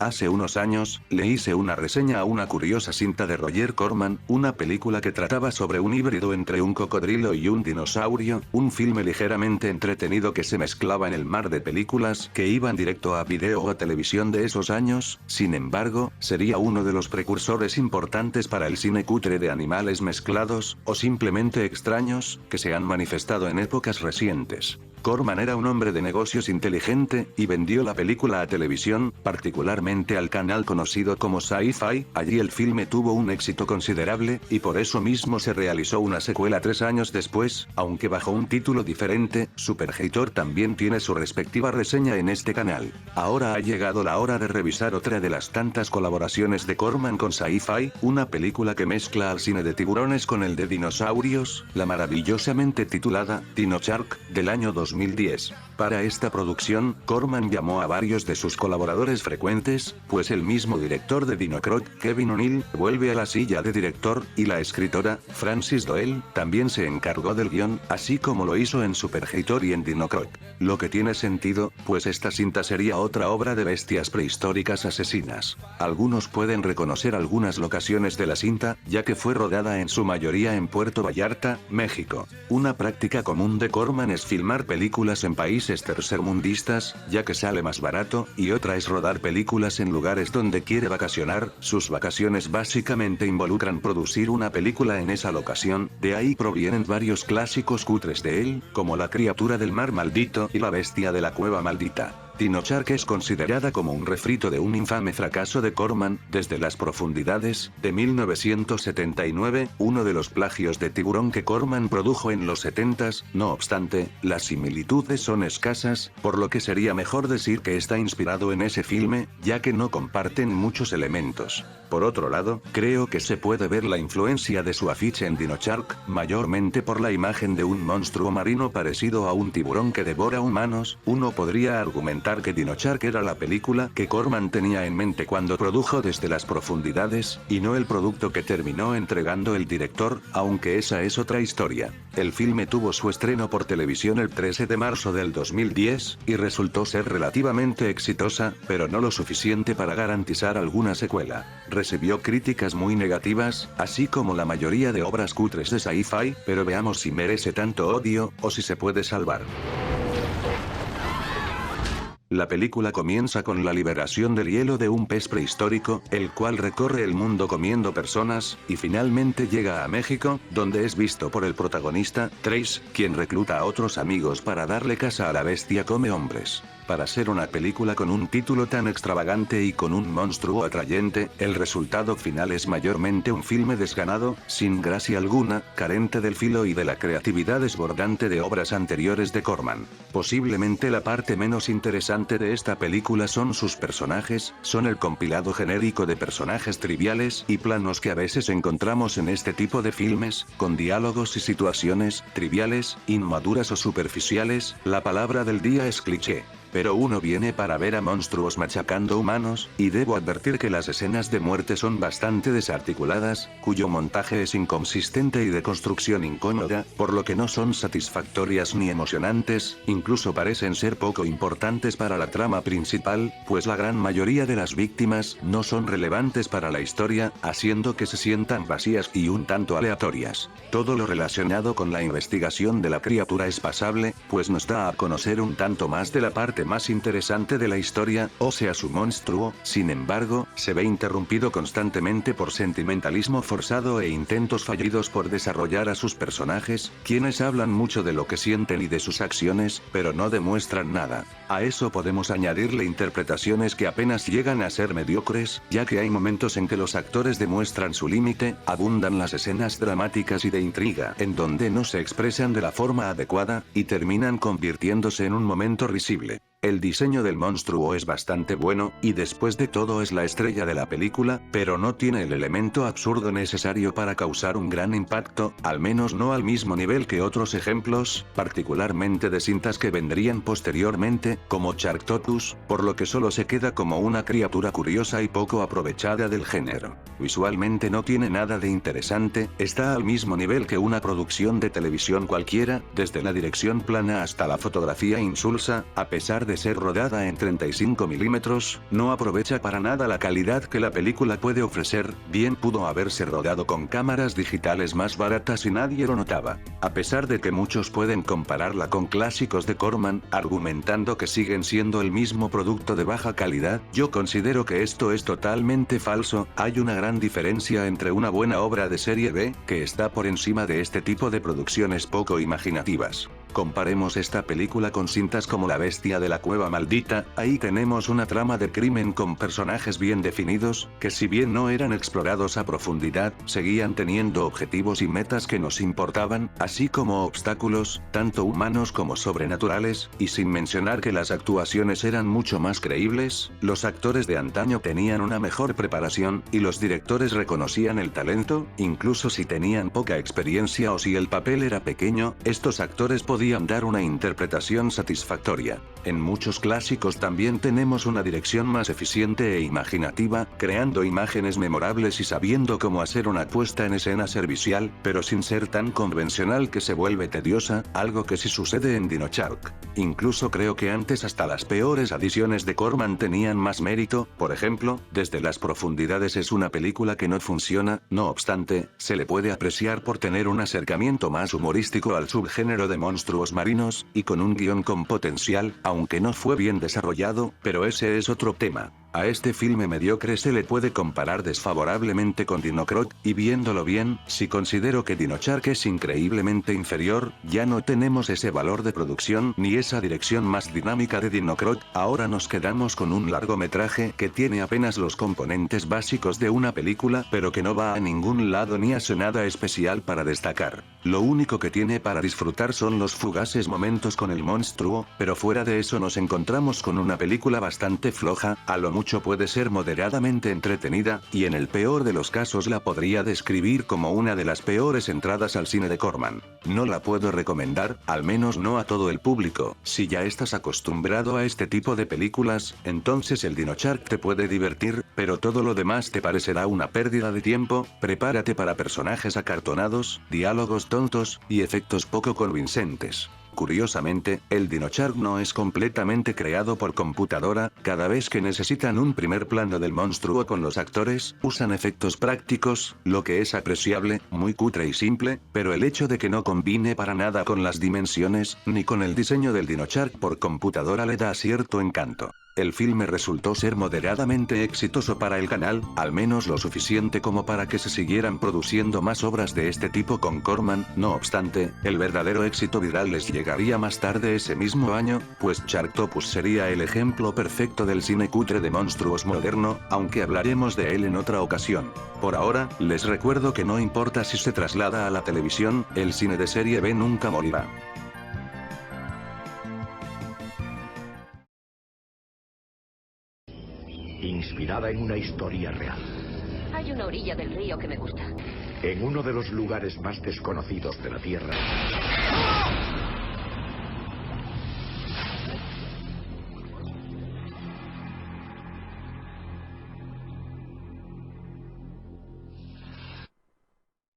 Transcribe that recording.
Hace unos años, le hice una reseña a una curiosa cinta de Roger Corman, una película que trataba sobre un híbrido entre un cocodrilo y un dinosaurio, un filme ligeramente entretenido que se mezclaba en el mar de películas que iban directo a video o a televisión de esos años. Sin embargo, sería uno de los precursores importantes para el cine cutre de animales mezclados, o simplemente extraños, que se han manifestado en épocas recientes. Corman era un hombre de negocios inteligente, y vendió la película a televisión, particularmente al canal conocido como Sci-Fi. Allí el filme tuvo un éxito considerable, y por eso mismo se realizó una secuela 3 años después, aunque bajo un título diferente. Superhater también tiene su respectiva reseña en este canal. Ahora ha llegado la hora de revisar otra de las tantas colaboraciones de Corman con Sci-Fi, una película que mezcla al cine de tiburones con el de dinosaurios, la maravillosamente titulada Dino Shark, del año 2010. Para esta producción, Corman llamó a varios de sus colaboradores frecuentes, pues el mismo director de Dino Croc, Kevin O'Neill, vuelve a la silla de director, y la escritora, Frances Doyle, también se encargó del guión, así como lo hizo en Superhater y en Dino Croc. Lo que tiene sentido, pues esta cinta sería otra obra de bestias prehistóricas asesinas. Algunos pueden reconocer algunas locaciones de la cinta, ya que fue rodada en su mayoría en Puerto Vallarta, México. Una práctica común de Corman es filmar películas en países tercermundistas, ya que sale más barato, y otra es rodar películas en lugares donde quiere vacacionar. Sus vacaciones básicamente involucran producir una película en esa locación, de ahí provienen varios clásicos cutres de él, como La criatura del mar maldito y La bestia de la cueva maldita. Dino Shark es considerada como un refrito de un infame fracaso de Corman, Desde las profundidades, de 1979, uno de los plagios de Tiburón que Corman produjo en los 70s. No obstante, las similitudes son escasas, por lo que sería mejor decir que está inspirado en ese filme, ya que no comparten muchos elementos. Por otro lado, creo que se puede ver la influencia de su afiche en Dino Shark, mayormente por la imagen de un monstruo marino parecido a un tiburón que devora humanos. Uno podría argumentar que Dino Shark era la película que Corman tenía en mente cuando produjo Desde las profundidades, y no el producto que terminó entregando el director, aunque esa es otra historia. El filme tuvo su estreno por televisión el 13 de marzo del 2010, y resultó ser relativamente exitosa, pero no lo suficiente para garantizar alguna secuela. Recibió críticas muy negativas, así como la mayoría de obras cutres de Sci-Fi, pero veamos si merece tanto odio, o si se puede salvar. La película comienza con la liberación del hielo de un pez prehistórico, el cual recorre el mundo comiendo personas, y finalmente llega a México, donde es visto por el protagonista, Trace, quien recluta a otros amigos para darle caza a la bestia come hombres. Para ser una película con un título tan extravagante y con un monstruo atrayente, el resultado final es mayormente un filme desganado, sin gracia alguna, carente del filo y de la creatividad desbordante de obras anteriores de Corman. Posiblemente la parte menos interesante de esta película son sus personajes, son el compilado genérico de personajes triviales y planos que a veces encontramos en este tipo de filmes, con diálogos y situaciones triviales, inmaduras o superficiales. La palabra del día es cliché. Pero uno viene para ver a monstruos machacando humanos, y debo advertir que las escenas de muerte son bastante desarticuladas, cuyo montaje es inconsistente y de construcción incómoda, por lo que no son satisfactorias ni emocionantes, incluso parecen ser poco importantes para la trama principal, pues la gran mayoría de las víctimas no son relevantes para la historia, haciendo que se sientan vacías y un tanto aleatorias. Todo lo relacionado con la investigación de la criatura es pasable, pues nos da a conocer un tanto más de la parte más interesante de la historia, o sea su monstruo. Sin embargo, se ve interrumpido constantemente por sentimentalismo forzado e intentos fallidos por desarrollar a sus personajes, quienes hablan mucho de lo que sienten y de sus acciones, pero no demuestran nada. A eso podemos añadirle interpretaciones que apenas llegan a ser mediocres, ya que hay momentos en que los actores demuestran su límite, abundan las escenas dramáticas y de intriga, en donde no se expresan de la forma adecuada, y terminan convirtiéndose en un momento risible. El diseño del monstruo es bastante bueno, y después de todo es la estrella de la película, pero no tiene el elemento absurdo necesario para causar un gran impacto, al menos no al mismo nivel que otros ejemplos, particularmente de cintas que vendrían posteriormente, como Sharktopus, por lo que solo se queda como una criatura curiosa y poco aprovechada del género. Visualmente no tiene nada de interesante, está al mismo nivel que una producción de televisión cualquiera, desde la dirección plana hasta la fotografía insulsa, a pesar de de ser rodada en 35 milímetros, no aprovecha para nada la calidad que la película puede ofrecer, bien pudo haberse rodado con cámaras digitales más baratas y nadie lo notaba. A pesar de que muchos pueden compararla con clásicos de Corman, argumentando que siguen siendo el mismo producto de baja calidad, yo considero que esto es totalmente falso. Hay una gran diferencia entre una buena obra de serie B, que está por encima de este tipo de producciones poco imaginativas. Comparemos esta película con cintas como La Bestia de la Cueva Maldita. Ahí tenemos una trama de crimen con personajes bien definidos, que si bien no eran explorados a profundidad, seguían teniendo objetivos y metas que nos importaban, así como obstáculos, tanto humanos como sobrenaturales, y sin mencionar que las actuaciones eran mucho más creíbles, los actores de antaño tenían una mejor preparación, y los directores reconocían el talento, incluso si tenían poca experiencia o si el papel era pequeño, estos actores podían dar una interpretación satisfactoria. En muchos clásicos también tenemos una dirección más eficiente e imaginativa, creando imágenes memorables y sabiendo cómo hacer una puesta en escena servicial, pero sin ser tan convencional que se vuelve tediosa, algo que sí sucede en Dino Shark. Incluso creo que antes hasta las peores adiciones de Corman tenían más mérito. Por ejemplo, Desde las profundidades es una película que no funciona, no obstante, se le puede apreciar por tener un acercamiento más humorístico al subgénero de monstruos marinos, y con un guión con potencial, aunque no fue bien desarrollado, pero ese es otro tema. A este filme mediocre se le puede comparar desfavorablemente con Dino Croc, y viéndolo bien, si considero que Dino Shark es increíblemente inferior, ya no tenemos ese valor de producción ni esa dirección más dinámica de Dino Croc. Ahora nos quedamos con un largometraje que tiene apenas los componentes básicos de una película, pero que no va a ningún lado ni hace nada especial para destacar. Lo único que tiene para disfrutar son los fugaces momentos con el monstruo, pero fuera de eso nos encontramos con una película bastante floja, a lo mucho puede ser moderadamente entretenida, y en el peor de los casos la podría describir como una de las peores entradas al cine de Corman. No la puedo recomendar, al menos no a todo el público. Si ya estás acostumbrado a este tipo de películas, entonces el Dino Shark te puede divertir, pero todo lo demás te parecerá una pérdida de tiempo. Prepárate para personajes acartonados, diálogos tontos, y efectos poco convincentes. Curiosamente, el Dino Shark no es completamente creado por computadora. Cada vez que necesitan un primer plano del monstruo con los actores, usan efectos prácticos, lo que es apreciable, muy cutre y simple, pero el hecho de que no combine para nada con las dimensiones, ni con el diseño del Dino Shark por computadora le da cierto encanto. El filme resultó ser moderadamente exitoso para el canal, al menos lo suficiente como para que se siguieran produciendo más obras de este tipo con Corman. No obstante, el verdadero éxito viral les llegaría más tarde ese mismo año, pues Sharktopus sería el ejemplo perfecto del cine cutre de monstruos moderno, aunque hablaremos de él en otra ocasión. Por ahora, les recuerdo que no importa si se traslada a la televisión, el cine de serie B nunca morirá. Inspirada en una historia real. Hay una orilla del río que me gusta. En uno de los lugares más desconocidos de la Tierra.